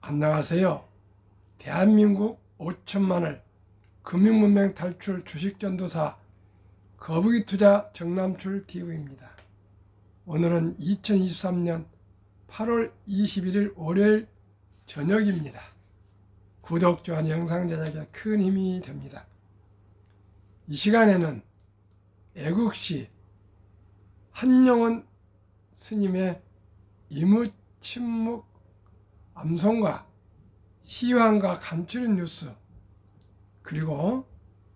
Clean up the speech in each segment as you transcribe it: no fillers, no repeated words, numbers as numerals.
안녕하세요. 대한민국 5천만을 금융문맹 탈출 주식전도사 거북이투자 정남출 TV입니다. 오늘은 2023년 8월 21일 월요일 저녁입니다. 구독, 좋아요, 영상 제작에 큰 힘이 됩니다. 이 시간에는 애국시 한용운 스님의 임의침묵 암송과 시황과 간추린 뉴스, 그리고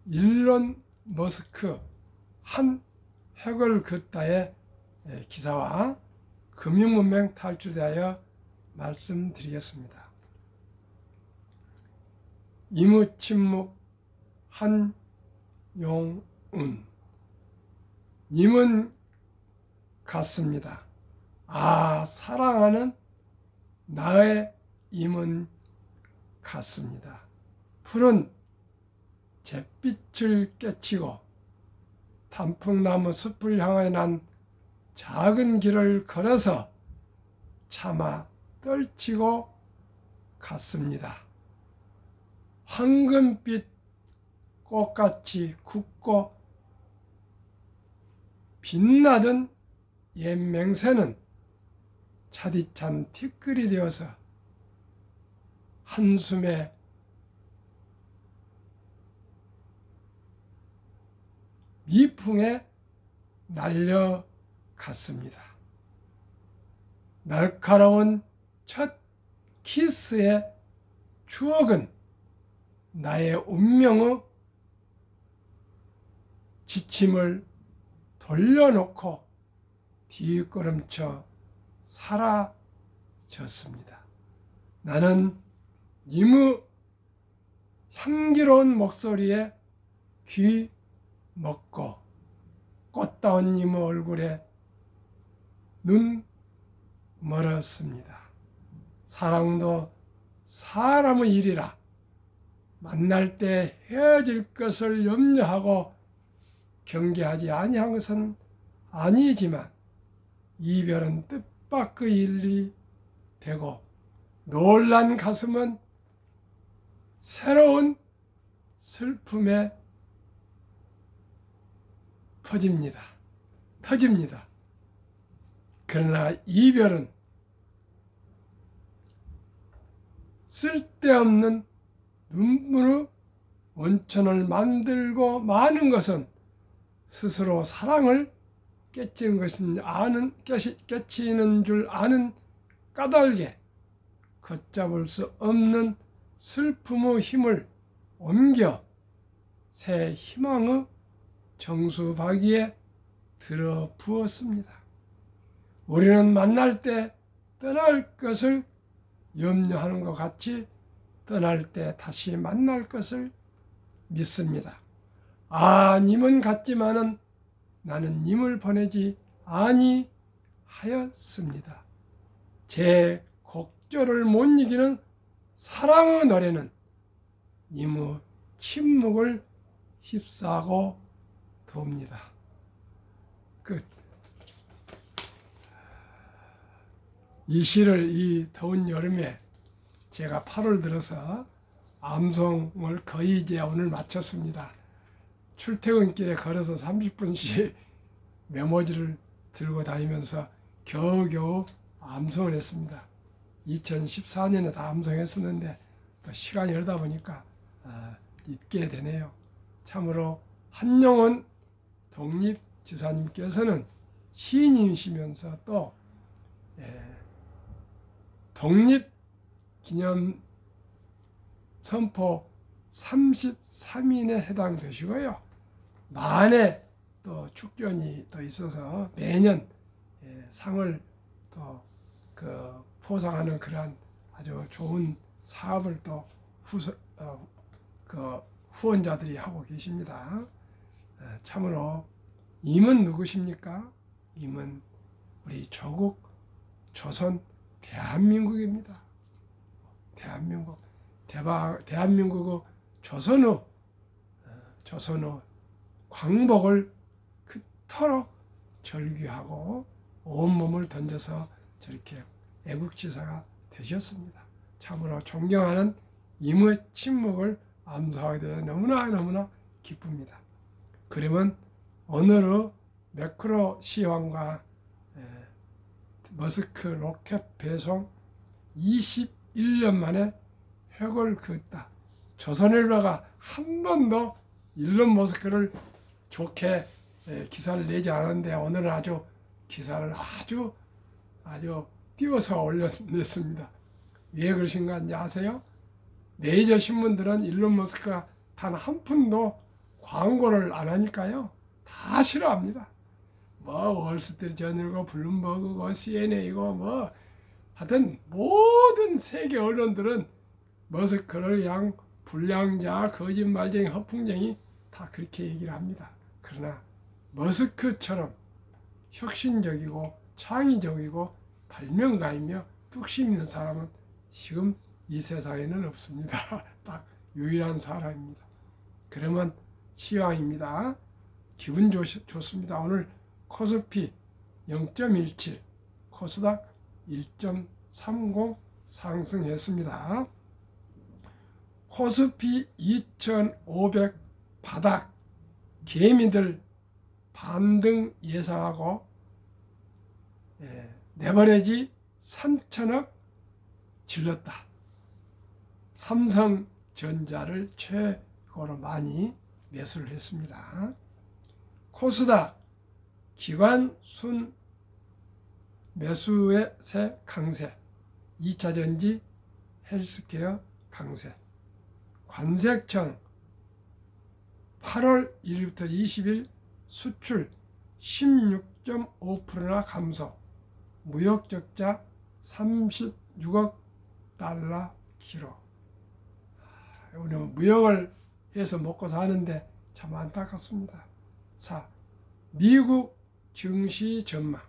일론 머스크 한 획을 긋다의 기사와 금융문맹 탈출에 대하여 말씀드리겠습니다. 임의침묵 한용운. 님은 같습니다. 사랑하는 나의 임은 같습니다. 푸른 잿빛을 깨치고 단풍나무 숲을 향해 난 작은 길을 걸어서 차마 떨치고 갔습니다. 황금빛 꽃같이 굳고 빛나던 옛 맹세는 차디찬 티끌이 되어서 한숨에 미풍에 날려갔습니다. 날카로운 첫 키스의 추억은 나의 운명의 지침을 돌려놓고 뒤걸음쳐 사라졌습니다. 나는 님의 향기로운 목소리에 귀 먹고 꽃다운 님의 얼굴에 눈 멀었습니다. 사랑도 사람의 일이라 만날 때 헤어질 것을 염려하고 경계하지 아니한 것은 아니지만 이별은 뜻밖의 일이 되고 놀란 가슴은 새로운 슬픔에 터집니다. 그러나 이별은 쓸데없는 눈물의 원천을 만들고 마는 것은 스스로 사랑을 깨치는 줄 아는 까닭에 걷잡을 수 없는 슬픔의 힘을 옮겨 새 희망의 정수박이에 들어 부었습니다. 우리는 만날 때 떠날 것을 염려하는 것 같이 떠날 때 다시 만날 것을 믿습니다. 님은 같지만은 나는 님을 보내지 아니하였습니다. 제 곡조를 못 이기는 사랑의 노래는 님의 침묵을 휩싸고 돕니다. 끝. 이 시를 이 더운 여름에 제가 8월 들어서 암송을 거의 이제 오늘 마쳤습니다. 출퇴근길에 걸어서 30분씩 메모지를 들고 다니면서 겨우겨우 암송을 했습니다. 2014년에 다 암송했었는데 또 시간이 흐르다 보니까 잊게 되네요. 참으로 한용운 독립지사님께서는 시인이시면서 또 독립기념 선포 33인에 해당되시고요. 만에 또 축전이 또 있어서 매년 상을 또 포상하는 그러한 아주 좋은 사업을 또 후원자들이 하고 계십니다. 참으로 임은 누구십니까? 임은 우리 조국 조선 대한민국입니다. 대한민국의 조선의 광복을 그토록 절규하고 온몸을 던져서 저렇게 애국지사가 되셨습니다. 참으로 존경하는 임의 침묵을 암송하게 되어 너무나 기쁩니다. 그러면 오늘의 매크로 시황과 머스크 로켓 배송 21년 만에 획을 그었다. 조선일보가 한 번도 일론 머스크를 좋게 기사를 내지 않았는데 오늘은 아주 기사를 아주 띄워서 올려냈습니다. 왜 그러신가 아세요? 메이저 신문들은 일론 머스크가 단 한 푼도 광고를 안 하니까요. 다 싫어합니다. 뭐 월스트리트 저널이고 블룸버그고 CNN이고 뭐 하여튼 모든 세계 언론들은 머스크를 양 불량자, 거짓말쟁이, 허풍쟁이 다 그렇게 얘기를 합니다. 그러나 머스크처럼 혁신적이고 창의적이고 발명가이며 뚝심 있는 사람은 지금 이 세상에는 없습니다. 딱 유일한 사람입니다. 그러면 시황입니다. 기분 좋습니다. 오늘 코스피 0.17, 코스닥 1.30 상승했습니다. 코스피 2,500 바닥, 개미들 반등 예상하고 레버리지 3천억 질렀다. 삼성전자를 최고로 많이 매수를 했습니다. 코스닥 기관 순 매수의 새 강세, 2차전지 헬스케어 강세, 관세청 8월 1일부터 20일 수출 16.5%나 감소, 무역적자 36억 달러 기록. 우리는 무역을 해서 먹고 사는데 참 안타깝습니다. 4. 미국 증시 전망.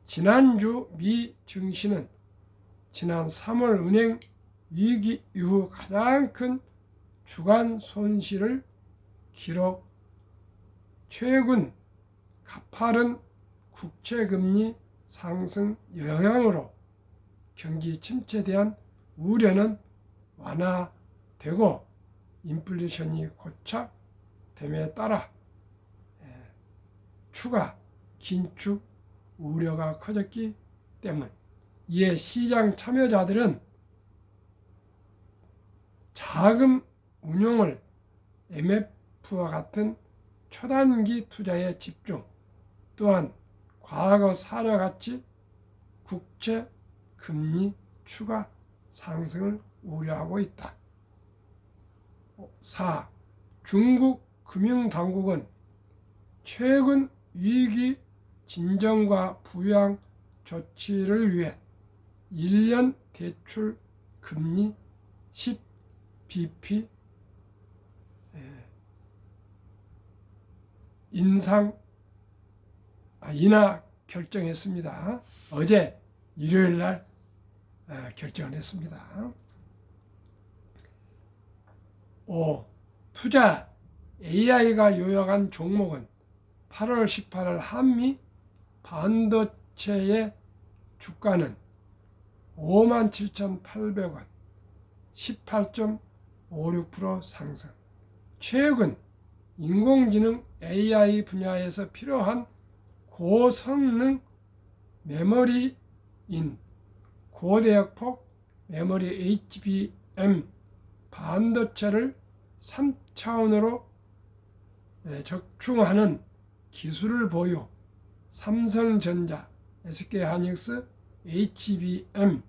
지난주 미 증시는 지난 3월 은행 위기 이후 가장 큰 주간 손실을 기록, 최근 가파른 국채금리 상승 영향으로 경기 침체에 대한 우려는 완화되고 인플레이션이 고착됨에 따라 추가 긴축 우려가 커졌기 때문, 이에 시장 참여자들은 자금 운용을 MF와 같은 초단기 투자에 집중, 또한 과거 사례와 같이 국채 금리 추가 상승을 우려하고 있다. 4. 중국 금융당국은 최근 위기 진정과 부양 조치를 위해 1년 대출 금리 10bp 인하 결정했습니다. 어제 일요일 날 결정을 했습니다. 5. 투자 AI가 요약한 종목은 8월 18일 한미 반도체의 주가는 57,800원, 18.56% 상승. 최근 인공지능 AI 분야에서 필요한 고성능 메모리인 고대역폭 메모리 HBM 반도체를 3차원으로 적충하는 기술을 보유 삼성전자, SK하이닉스, HBM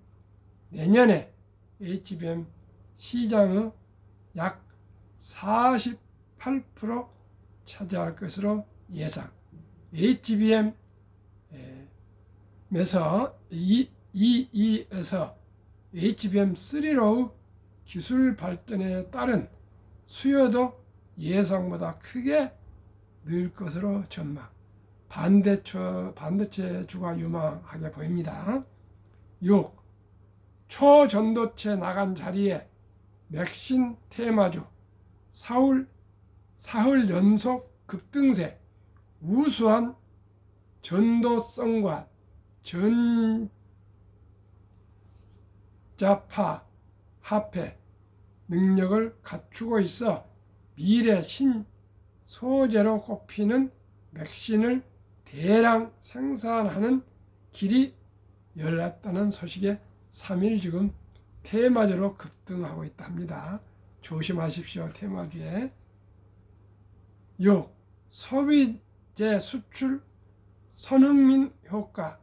내년에 HBM 시장의 약 48% 차지할 것으로 예상. HBM에서 EE에서 HBM3로 기술 발전에 따른 수요도 예상보다 크게 늘 것으로 전망. 반도체 주가 유망하게 보입니다. 6. 초전도체 나간 자리에 맥신 테마주 사흘 연속 급등세, 우수한 전도성과 적자파 합해 능력을 갖추고 있어 미래 신소재로 꼽히는 맥신을 대량 생산하는 길이 열렸다는 소식에 3일 지금 테마주로 급등하고 있다 합니다. 조심하십시오. 테마주에. 6. 소비재 수출 손흥민 효과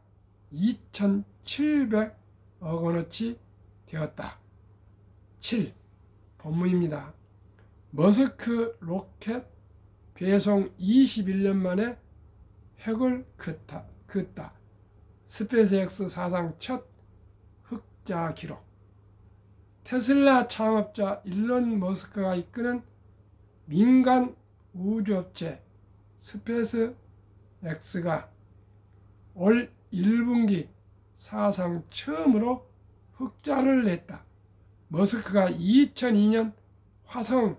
2,700억 원어치 되었다. 7. 본문입니다. 머스크 로켓 배송 21년 만에 획을 긋다. 스페이스X 사상 첫 흑자 기록. 테슬라 창업자 일론 머스크가 이끄는 민간 우주업체 스페이스X가 올 1분기 사상 처음으로 흑자를 냈다. 머스크가 2002년 화성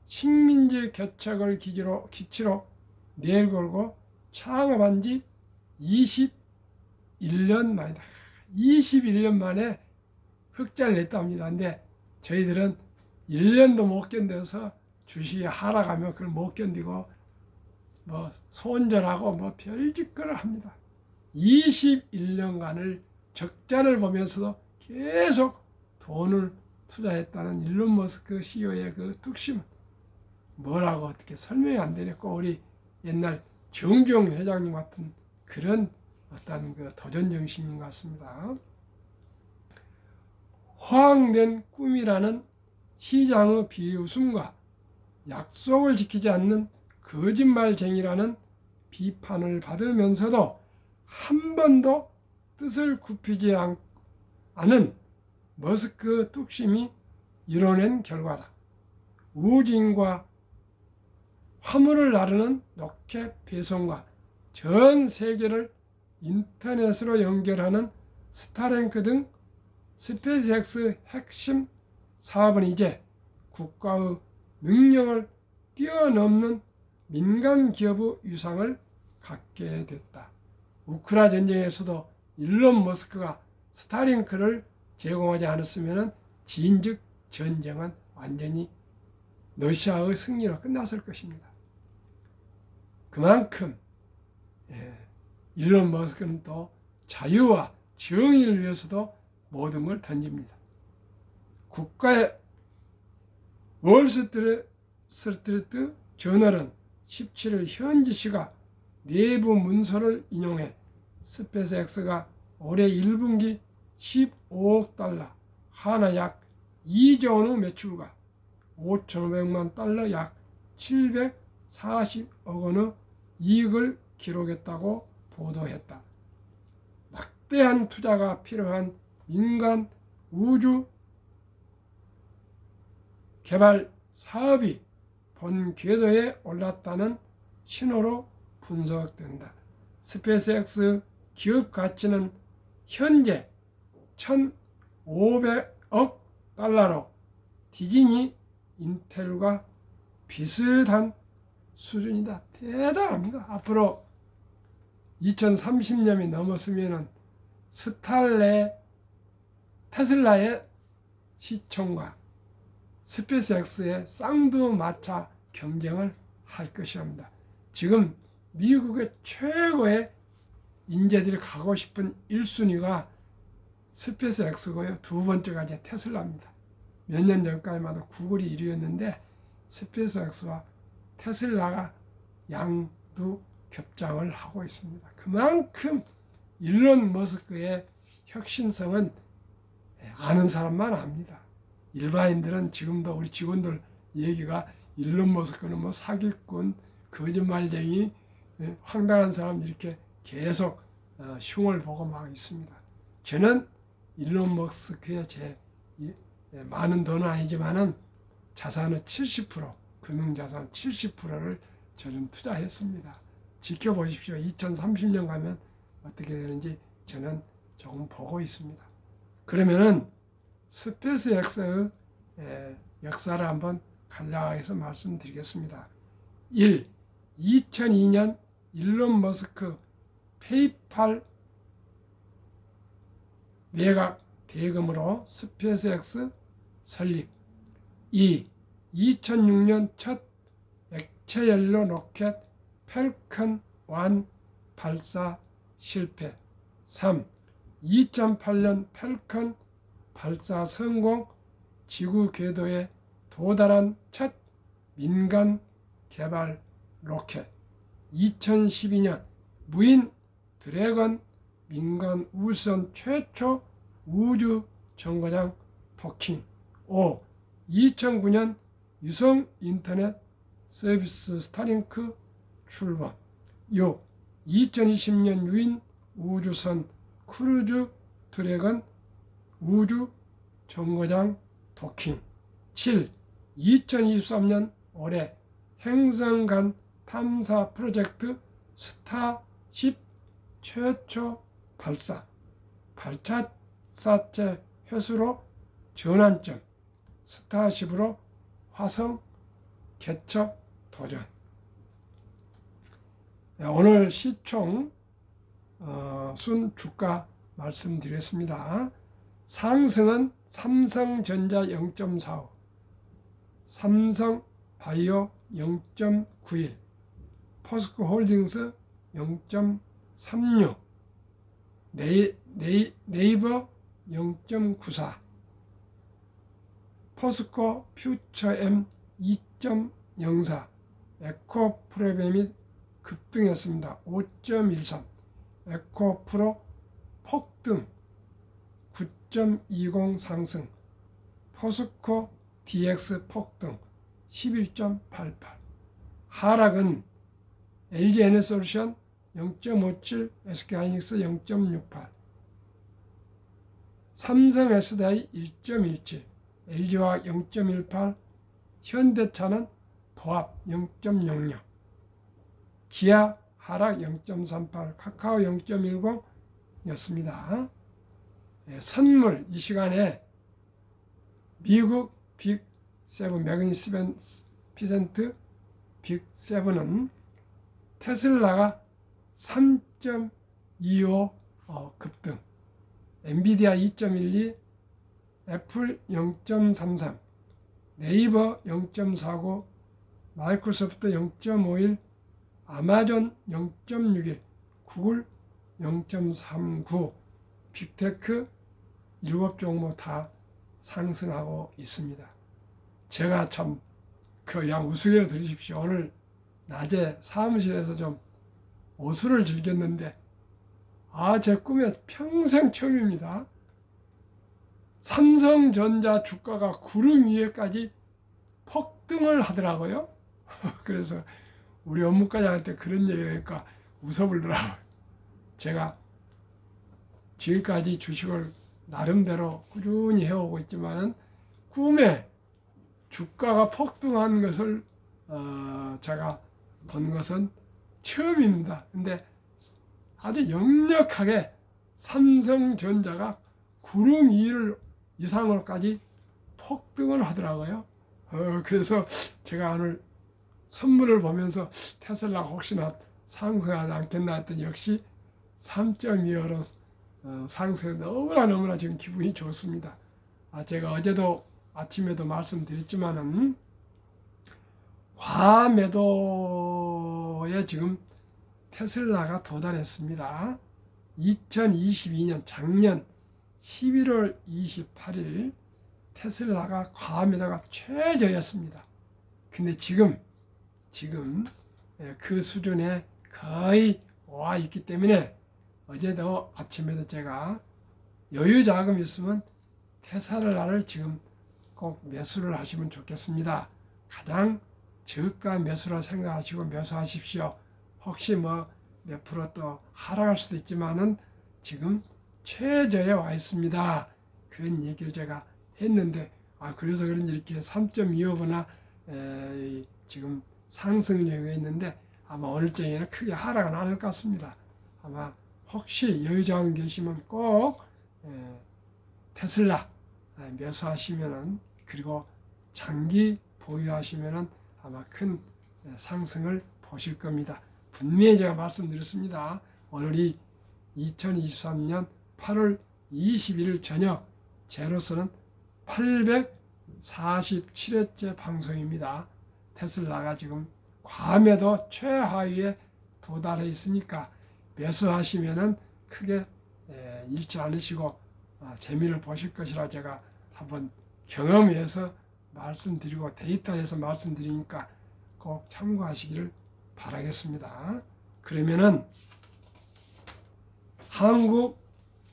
식민지 개척을 기치로 내걸고 창업한 지 21년 만이다. 21년 만에 흑자를 냈답니다. 근데 저희들은 1년도 못 견뎌서 주식이 하락하면 그걸 못 견디고 뭐 손절하고 뭐 별짓거리를 합니다. 21년간을 적자를 보면서도 계속 돈을 투자했다는 일론 머스크 CEO의 그 뚝심은 뭐라고 어떻게 설명이 안 되겠고, 우리 옛날 정주영 회장님 같은 그런 어떤 그 도전 정신인 것 같습니다. 허황된 꿈이라는 시장의 비웃음과 약속을 지키지 않는 거짓말쟁이라는 비판을 받으면서도 한 번도 뜻을 굽히지 않은 머스크 뚝심이 이뤄낸 결과다. 우주인과 화물을 나르는 로켓 배송과 전 세계를 인터넷으로 연결하는 스타링크 등 스페이스X 핵심 사업은 이제 국가의 능력을 뛰어넘는 민간 기업의 위상을 갖게 됐다. 우크라 전쟁에서도 일론 머스크가 스타링크를 제공하지 않았으면 진즉 전쟁은 완전히 러시아의 승리로 끝났을 것입니다. 그만큼 일론 머스크는 또 자유와 정의를 위해서도 모든 걸 던집니다. 국가의 월스트리트 저널은 17일 현지 시각 내부 문서를 인용해 스페이스X가 올해 1분기 15억 달러, 하나 약 2조 원의 매출과 5,500만 달러 약 740억 원의 이익을 기록했다고 보도했다. 막대한 투자가 필요한 민간 우주 개발 사업이 본 궤도에 올랐다는 신호로 분석된다. 스페이스X 기업 가치는 현재 1,500억 달러로 디즈니, 인텔과 비슷한 수준이다. 대단합니다. 앞으로 2030년이 넘었으면 테슬라의 시총과 스페이스X의 쌍두마차 경쟁을 할 것이옵니다. 지금 미국의 최고의 인재들이 가고 싶은 1순위가 스페이스X고요. 두 번째가 이제 테슬라입니다. 몇 년 전까지만 해도 구글이 1위였는데 스페이스X와 테슬라가 양두 겹장을 하고 있습니다. 그만큼 일론 머스크의 혁신성은 아는 사람만 압니다. 일반인들은 지금도 우리 직원들 얘기가 일론 머스크는 뭐 사기꾼, 거짓말쟁이, 황당한 사람 이렇게 계속 흉을 보고 막 있습니다. 저는 일론 머스크의 제 많은 돈은 아니지만은 자산의 70%, 금융자산 70%를 저는 투자했습니다. 지켜보십시오. 2030년 가면 어떻게 되는지 저는 조금 보고 있습니다. 그러면은 스페이스X의 역사를 한번 간략하게 말씀드리겠습니다. 1. 2002년 일론 머스크 페이팔 매각 대금으로 스페이스X 설립. 2. 2006년 첫 액체연료 로켓 펠컨 1 발사 실패. 3. 2008년 펠컨 발사 성공, 지구 궤도에 도달한 첫 민간 개발 로켓. 2012년 무인 드래건 민간 우선 최초 우주 정거장 도킹. 5. 2009년 유성 인터넷 서비스 스타링크 출범. 6. 2020년 유인 우주선 크루즈 드래건 우주 정거장 도킹. 7. 2023년 올해 행성간 탐사 프로젝트 스타쉽 최초 발사. 발차사체 회수로 전환점. 스타쉽으로 화성 개척 도전. 오늘 시총 순 주가 말씀드렸습니다. 상승은 삼성전자 0.45, 삼성바이오 0.91, 포스코홀딩스 0.36, 네이버 0.94, 포스코 퓨처엠 2.04, 에코프로베밋 급등했습니다. 5.13, 에코프로 폭등 9.20 상승, 포스코 DX 폭등 11.88. 하락은 LG에너솔루션 0.57, SK하이닉스 0.68, 삼성 SDI 1.17, LG화학 0.18, 현대차는 도합 0.00, 기아 하락 0.38, 카카오 0.10였습니다. 선물 이 시간에 미국 빅7 매그니피센트 빅7은 테슬라가 3.25 급등, 엔비디아 2.12, 애플 0.33, 네이버 0.49, 마이크로소프트 0.51, 아마존 0.61, 구글 0.39, 빅테크 7종목 다 상승하고 있습니다. 제가 참 그냥 우스개로 들으십시오. 오늘 낮에 사무실에서 좀 오수를 즐겼는데 제 꿈에 평생 처음입니다. 삼성전자 주가가 구름 위에까지 폭등을 하더라고요. 그래서 우리 업무과장한테 그런 얘기를 하니까 웃어보더라고요. 제가 지금까지 주식을 나름대로 꾸준히 해오고 있지만은 꿈에 주가가 폭등한 것을 제가 본 것은 처음입니다. 근데 아주 역력하게 삼성전자가 구름 위를 이상으로까지 폭등을 하더라고요. 그래서 제가 오늘 선물을 보면서 테슬라가 혹시나 상승하지 않겠나 했더니 역시 3.25로 상승해 너무나 지금 기분이 좋습니다. 제가 어제도 아침에도 말씀드렸지만은 과매도에 지금 테슬라가 도달했습니다. 2022년 작년 11월 28일 테슬라가 과매도가 최저였습니다. 근데 지금 그 수준에 거의 와 있기 때문에 어제도 아침에도 제가 여유 자금이 있으면 테슬라를 지금 꼭 매수를 하시면 좋겠습니다. 가장 저가 매수라 생각하시고 매수하십시오. 혹시 몇 프로 또 하락할 수도 있지만은 지금 최저에 와 있습니다. 그런 얘기를 제가 했는데 그래서 그런지 이렇게 3.25보나 지금 상승력이 있는데 아마 오늘 저녁에는 크게 하락은 않을 것 같습니다. 아마 혹시 여유자금 계시면 꼭 테슬라 매수하시면은 그리고 장기 보유하시면은 아마 큰 상승을 보실 겁니다. 분명히 제가 말씀드렸습니다. 오늘이 2023년 8월 21일 저녁 제로서는 847회째 방송입니다. 테슬라가 지금 괌에도 최하위에 도달해 있으니까 매수하시면은 크게 잃지 않으시고 재미를 보실 것이라 제가 한번 경험해서 말씀드리고 데이터에서 말씀드리니까 꼭 참고하시기를 바라겠습니다. 그러면은 한국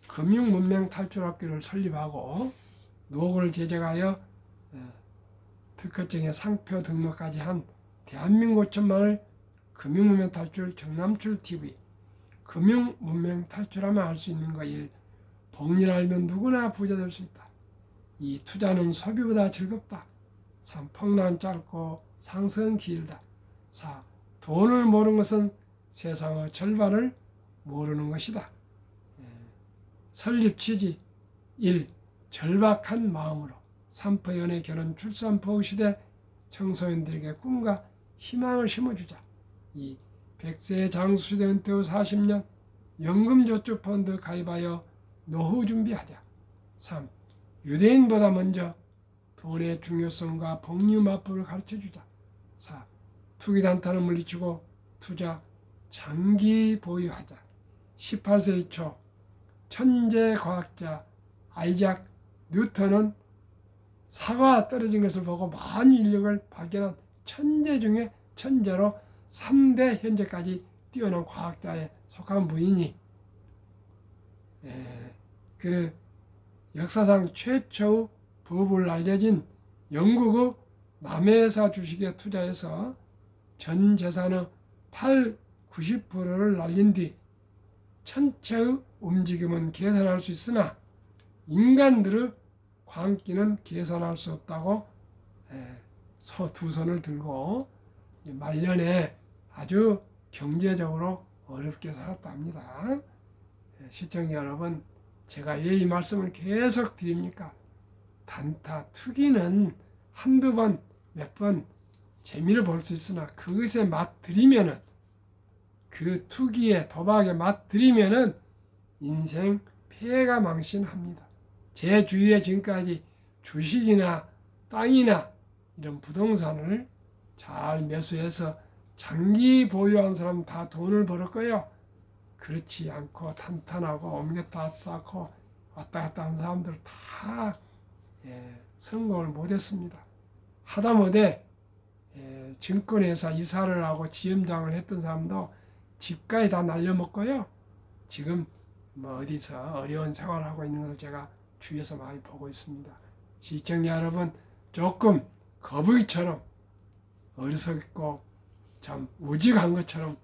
금융문명 탈출학교를 설립하고 노고를 제작하여 특허증에 상표 등록까지 한 대한민국 천만을 금융문명 탈출 정남출 TV 금융문명 탈출하면 알 수 있는 거 1. 복리를 알면 누구나 부자 될 수 있다. 2. 투자는 소비보다 즐겁다. 3. 폭락은 짧고 상승은 길다. 4. 돈을 모르는 것은 세상의 절반을 모르는 것이다. 설립 취지 1. 절박한 마음으로 산포 연애 결혼 출산 포 시대 청소년들에게 꿈과 희망을 심어주자. 2. 100세 장수시대 은퇴 후 40년 연금저축펀드 가입하여 노후 준비하자. 3. 유대인보다 먼저 돈의 중요성과 복리마법을 가르쳐주자. 4. 투기단타를 물리치고 투자 장기 보유하자. 18세기 초 천재 과학자 아이작 뉴턴은 사과가 떨어진 것을 보고 많은 인력을 발견한 천재 중에 천재로 3대 현재까지 뛰어난 과학자에 속한 분이니 그 역사상 최초의 부업을 알려진 영국의 남해회사 주식에 투자해서 전 재산의 90%를 날린 뒤 천체의 움직임은 계산할 수 있으나 인간들의 광기는 계산할 수 없다고 두 손을 들고 말년에 아주 경제적으로 어렵게 살았다 합니다. 시청자 여러분, 제가 왜 이 말씀을 계속 드립니까? 단타, 투기는 한두 번, 몇 번 재미를 볼 수 있으나 그것에 맛 들이면은 그 투기에 도박에 맛 들이면은 인생 폐해가 망신합니다. 제 주위에 지금까지 주식이나 땅이나 이런 부동산을 잘 매수해서 장기 보유한 사람 다 돈을 벌었고요. 그렇지 않고 탄탄하고 옮겼다 쌓고 왔다 갔다 한 사람들 다 성공을 못했습니다. 하다못해 증권회사 이사를 하고 지점장을 했던 사람도 집까지 다 날려먹고요. 지금 뭐 어디서 어려운 생활을 하고 있는 것을 제가 주위에서 많이 보고 있습니다. 시청자 여러분, 조금 거북이처럼 어리석고 참 우직한 것처럼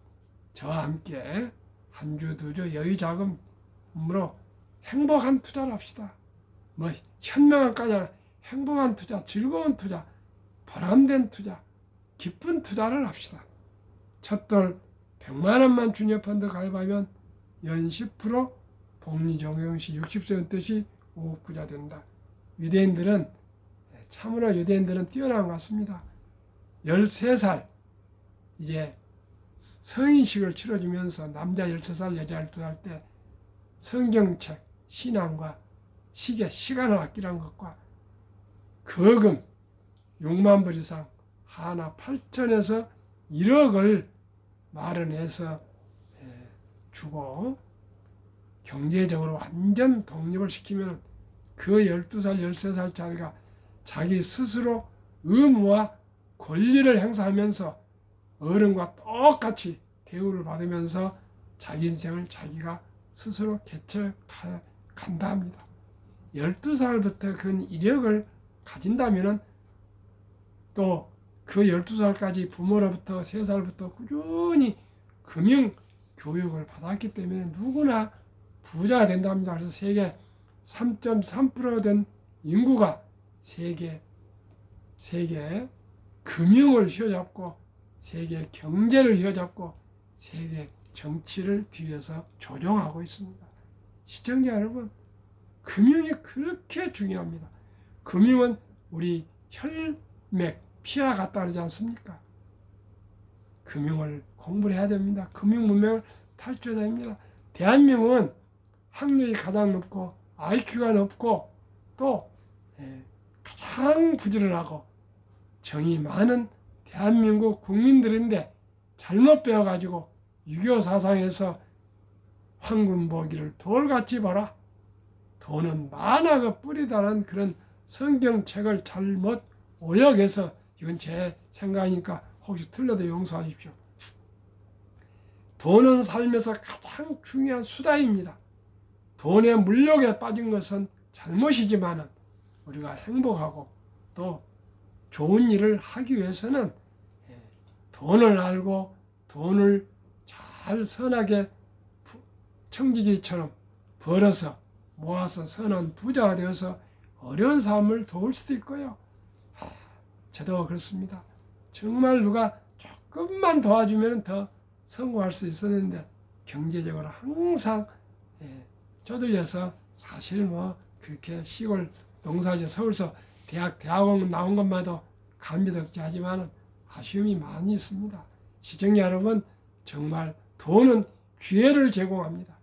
저와 함께 한 주, 두 주 여유 자금으로 행복한 투자를 합시다. 뭐 현명한까지 아니라 행복한 투자, 즐거운 투자, 보람된 투자, 기쁜 투자를 합시다. 첫돌 100만 원만 주녀펀드 가입하면 연 10% 복리 적용 시 60세 은퇴시 5억 부자 된다. 유대인들은 참으로 유대인들은 뛰어난 것 같습니다. 13살 이제 성인식을 치러주면서 남자 13살, 여자 12살 때 성경책, 신앙과 시계, 시간을 아끼라는 것과 거금 6만 불 이상 하나 8천에서 1억을 마련해서 주고 경제적으로 완전 독립을 시키면 그 12살, 13살짜리가 자기 스스로 의무와 권리를 행사하면서 어른과 똑같이 대우를 받으면서 자기 인생을 자기가 스스로 개척간다 합니다. 12살부터 그 이력을 가진다면 또 그 12살까지 부모로부터 3살부터 꾸준히 금융 교육을 받았기 때문에 누구나 부자가 된답니다. 그래서 세계 3.3% 된 인구가 세계 금융을 휘어잡고 세계 경제를 휘어잡고 세계 정치를 뒤에서 조종하고 있습니다. 시청자 여러분, 금융이 그렇게 중요합니다. 금융은 우리 혈맥, 피와 같다 그러지 않습니까? 금융을 공부를 해야 됩니다. 금융 문명을 탈출해야 됩니다. 대한민국은 학력이 가장 높고 IQ가 높고 또 가장 부지런하고 정이 많은 대한민국 국민들인데 잘못 배워가지고 6.25 사상에서 황금 보기를 돌같이 봐라. 돈은 만화가 뿌리다는 그런 성경책을 잘못 오역해서, 이건 제 생각이니까 혹시 틀려도 용서하십시오. 돈은 삶에서 가장 중요한 수단입니다. 돈의 물욕에 빠진 것은 잘못이지만 우리가 행복하고 또 좋은 일을 하기 위해서는 돈을 알고 돈을 잘 선하게 청지기처럼 벌어서 모아서 선한 부자가 되어서 어려운 사람을 도울 수도 있고요. 저도 그렇습니다. 정말 누가 조금만 도와주면 더 성공할 수 있었는데 경제적으로 항상 쪼들려서, 사실 뭐 그렇게 시골 농사지 서울서 대학원 나온 것마도 감미덕지 하지만 아쉬움이 많이 있습니다. 시청자 여러분, 정말 돈은 기회를 제공합니다.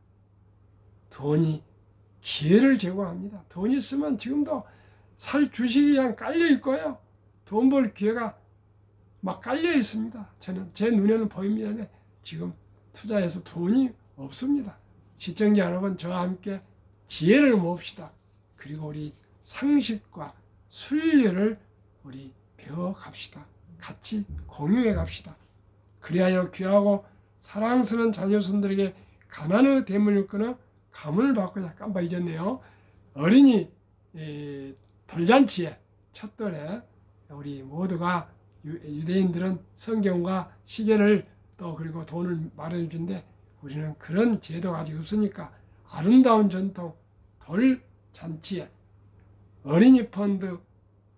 돈이 기회를 제공합니다. 돈이 있으면 지금도 살 주식이 그냥 깔려 있고요. 돈 벌 기회가 막 깔려 있습니다. 저는 제 눈에는 보입니다. 지금 투자해서 돈이 없습니다. 시청자 여러분, 저와 함께 지혜를 모읍시다. 그리고 우리 상식과 순리를 우리 배워 갑시다. 같이 공유해 갑시다. 그리하여 귀하고 사랑스러운 자녀손들에게 가난의 대문을 끊어 가문을 받고자. 깜빡 잊었네요. 어린이 돌잔치에 첫돌에 우리 모두가 유대인들은 성경과 시계를 또 그리고 돈을 마련해 준데 우리는 그런 제도가 아직 없으니까 아름다운 전통 돌잔치에 어린이 펀드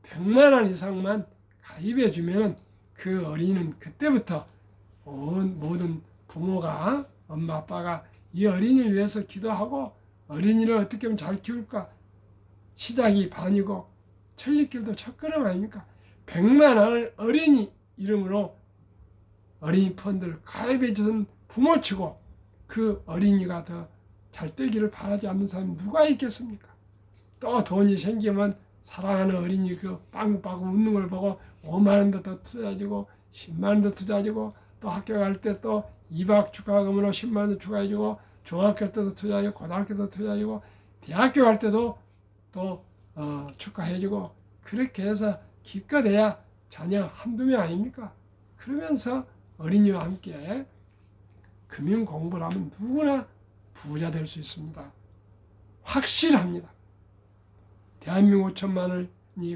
100만 원 이상만 가입해 주면은 그 어린이는 그때부터 온 모든 부모가, 엄마 아빠가 이 어린이를 위해서 기도하고 어린이를 어떻게 하면 잘 키울까, 시작이 반이고 천리길도 첫걸음 아닙니까? 100만 원을 어린이 이름으로 어린이 펀드를 가입해 준 부모치고 그 어린이가 더 잘 되기를 바라지 않는 사람이 누가 있겠습니까? 또 돈이 생기면 사랑하는 어린이 그 빵빵 웃는 걸 보고 5만 원도 더 투자해주고 10만 원도 투자해주고, 또 학교 갈 때 또 2박 축하금으로 10만 원도 추가해주고, 중학교 때도 투자해주고, 고등학교 때도 투자해주고, 대학교 갈 때도 또 축하해주고, 그렇게 해서 기껏해야 자녀 한두 명 아닙니까? 그러면서 어린이와 함께 금융 공부를 하면 누구나 부자 될 수 있습니다. 확실합니다. 대한민국 5천만을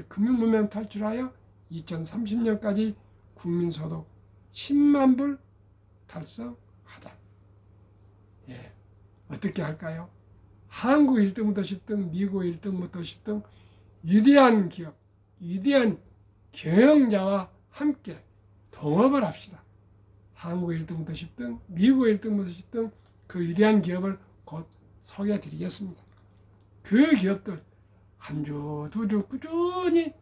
금융문명 탈출하여 2030년까지 국민소득 10만 불 달성하자. 어떻게 할까요? 한국 1등부터 10등, 미국 1등부터 10등, 위대한 기업, 위대한 경영자와 함께 동업을 합시다. 한국 1등부터 10등, 미국 1등부터 10등 그 위대한 기업을 곧 소개해 드리겠습니다. 그 기업들 한 주, 두 주 꾸준히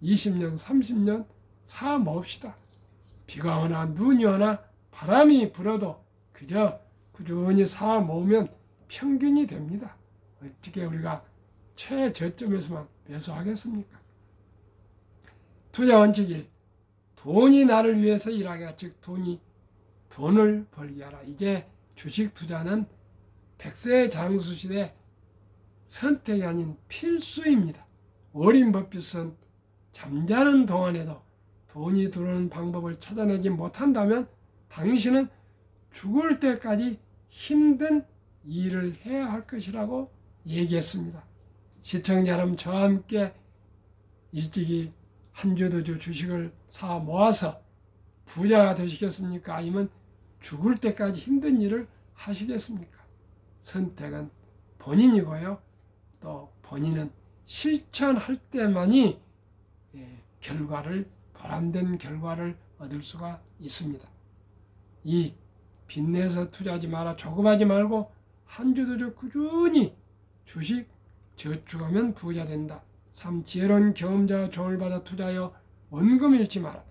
20년, 30년 사 모읍시다. 비가 오나 눈이 오나 바람이 불어도 그저 꾸준히 사 모으면 평균이 됩니다. 어떻게 우리가 최저점에서만 매수하겠습니까? 투자 원칙 1. 돈이 나를 위해서 일하게 하라. 즉 돈을 벌게 하라. 이제 주식 투자는 100세 장수 시대 선택이 아닌 필수입니다. 워린 버핏은 잠자는 동안에도 돈이 들어오는 방법을 찾아내지 못한다면 당신은 죽을 때까지 힘든 일을 해야 할 것이라고 얘기했습니다. 시청자 여러분, 저와 함께 일찍이 한 주 두 주 주식을 사 모아서 부자가 되시겠습니까? 아니면 죽을 때까지 힘든 일을 하시겠습니까? 선택은 본인이고요. 또 본인은 실천할 때만이 보람된 결과를 얻을 수가 있습니다. 이 빚내서 투자하지 마라. 조급하지 말고 한 주 두 주 꾸준히 주식 저축하면 부자 된다. 3. 지혜로운 경험자와 조언을 받아 투자하여 원금 잃지 마라.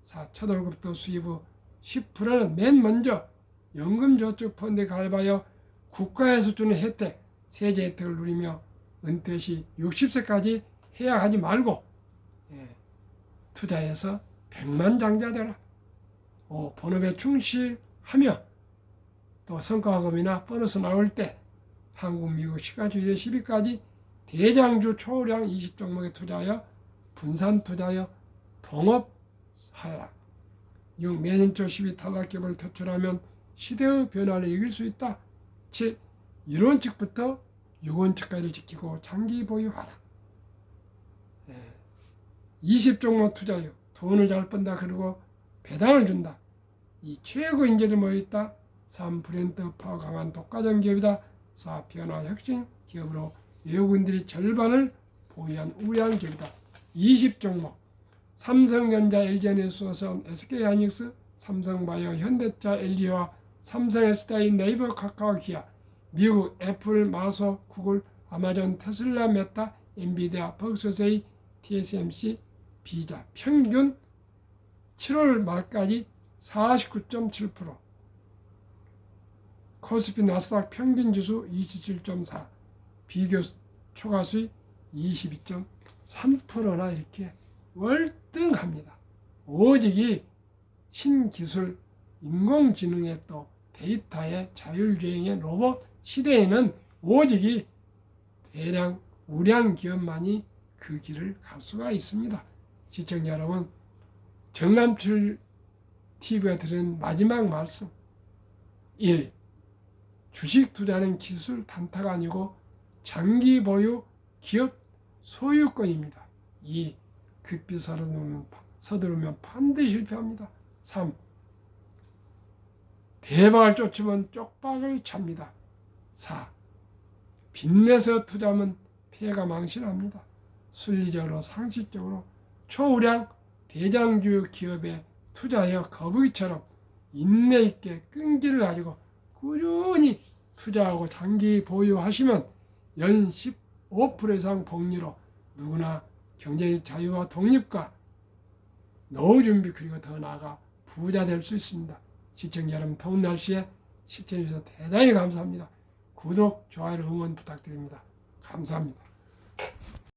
4. 첫 월급도 수입 후 10%는 맨 먼저 연금저축펀드에 가입하여 국가에서 주는 혜택, 세제 혜택을 누리며 은퇴 시 60세까지 해야 하지 말고 투자해서 백만장자 되라. 본업에 충실하며 또 성과금이나 보너스 나올 때 한국, 미국 시가주일의 10위까지 대장주 초우량 20종목에 투자하여 분산 투자하여 동업하라. 6. 매년초 10위 탈락기업을 퇴출하면 시대의 변화를 이길 수 있다. 7. 이론칙부터 유권칙까지 지키고 장기 보유하라. 20종목 투자요. 돈을 잘 번다. 그리고 배당을 준다. 이 최고 인재들 모여있다. 3. 브랜드파워 강한 독과점 기업이다. 4. 변화 혁신 기업으로 외국인들이 절반을 보유한 우량 기업이다. 20종목 삼성전자, LG에너지조선, SK하이닉스, 삼성바이오, 현대차, LG와 삼성SDI, 네이버, 카카오, 기아, 미국 애플, 마소, 구글, 아마존, 테슬라, 메타, 엔비디아, 벅스세이, TSMC, 비자 평균 7월 말까지 49.7%, 코스피 나스닥 평균지수 27.4, 비교 초과수익 22.3%나 이렇게 월등합니다. 오직이 신기술, 인공지능의 또 데이터의 자율주행의 로봇 시대에는 오직이 대량 우량 기업만이 그 길을 갈 수가 있습니다. 시청자 여러분, 정남출 TV가 드리는 마지막 말씀. 1. 주식 투자는 기술 단타가 아니고 장기 보유 기업 소유권입니다. 2. 급히 서두르면 반드시 실패합니다. 3. 대박을 쫓으면 쪽박을 찹니다. 4. 빚내서 투자하면 폐가 망신합니다. 순리적으로 상식적으로 초우량 대장주 기업에 투자하여 거북이처럼 인내 있게 끈기를 가지고 꾸준히 투자하고 장기 보유하시면 연 15% 이상 복리로 누구나 경제적 자유와 독립과 노후 준비 그리고 더 나아가 부자 될 수 있습니다. 시청자 여러분, 더운 날씨에 시청해 주셔서 대단히 감사합니다. 구독, 좋아요, 응원 부탁드립니다. 감사합니다.